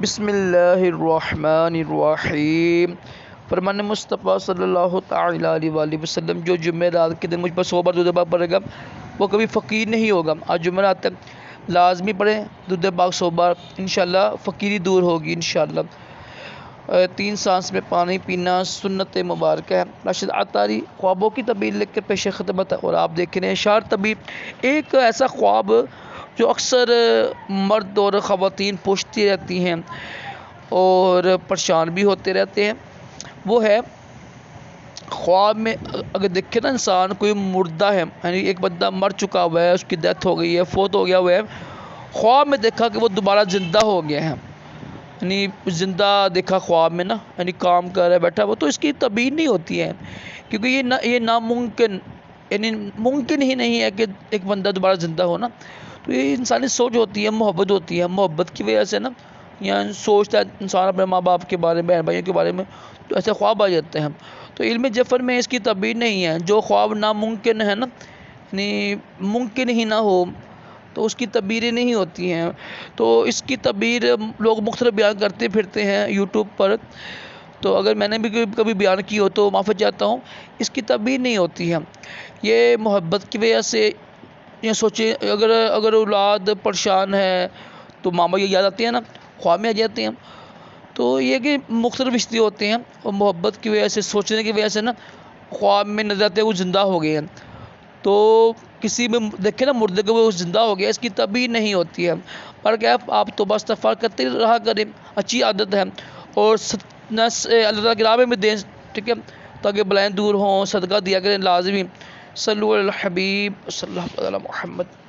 بسم اللہ الرحمن الرحیم۔ فرمان مصطفیٰ صلی اللہ تعالیٰ علیہ وآلہ وسلم، جو جمعرات کے دن مجھ پر 100 بار درود پاک پڑھے گا وہ کبھی فقیر نہیں ہوگا۔ آج جمعرات تک لازمی پڑھیں درود پاک 100 بار، انشاءاللہ فقیری دور ہوگی انشاءاللہ۔ 3 سانس میں پانی پینا سنت مبارکہ ہے۔ راشد عطاری خوابوں کی تعبیر لکھ کر پیش خدمت ہے، اور آپ دیکھ رہے ہیں اشعار تعبیر، ایک ایسا خواب جو اکثر مرد اور خواتین پوچھتی رہتی ہیں اور پریشان بھی ہوتے رہتے ہیں، وہ ہے خواب میں اگر دیکھے نا انسان کوئی مردہ ہے، یعنی ایک بندہ مر چکا ہوا ہے، اس کی ڈیتھ ہو گئی ہے، فوت ہو گیا ہوا ہے، خواب میں دیکھا کہ وہ دوبارہ زندہ ہو گیا ہے، یعنی زندہ دیکھا خواب میں نا، یعنی کام کر رہا ہے بیٹھا وہ، تو اس کی تعبیر نہیں ہوتی ہے، کیونکہ یہ ناممکن، یعنی ممکن ہی نہیں ہے کہ ایک بندہ دوبارہ زندہ ہو نا۔ تو یہ انسانی سوچ ہوتی ہے، محبت ہوتی ہے، محبت کی وجہ سے نا یعنی سوچتا ہے انسان اپنے ماں باپ کے بارے میں، بہن بھائیوں کے بارے میں، تو ایسے خواب آ جاتے ہیں۔ تو علم جفر میں اس کی تعبیر نہیں ہے، جو خواب ناممکن ہے نا، یعنی ممکن ہی نہ ہو تو اس کی تعبیریں نہیں ہوتی ہیں۔ تو اس کی تعبیر لوگ مختلف بیان کرتے پھرتے ہیں یوٹیوب پر، تو اگر میں نے بھی کبھی بیان کی ہو تو معافی چاہتا ہوں، اس کی تعبیر نہیں ہوتی ہے۔ یہ محبت کی وجہ سے، یہ سوچیں اگر اولاد پریشان ہے تو ماں باپ یہ یاد آتے ہیں نا، خواب میں آ جاتے ہیں۔ تو یہ کہ مختلف رشتے ہوتے ہیں، اور محبت کی وجہ سے، سوچنے کی وجہ سے نا خواب میں نظر آتے ہیں وہ زندہ ہو گئے ہیں، تو کسی میں دیکھیں نا مردے کو وہ زندہ ہو گیا، اس کی تعبیر نہیں ہوتی ہے۔ اور کیا آپ توبہ استغفار کرتے رہا کریں، اچھی عادت ہے، اور اللہ تعالیٰ کی راہ میں دیں، ٹھیک ہے، تاکہ بلائیں دور ہوں، صدقہ دیا کریں لازمی۔ صلو علی الحبیب صلی اللہ علیہ محمد۔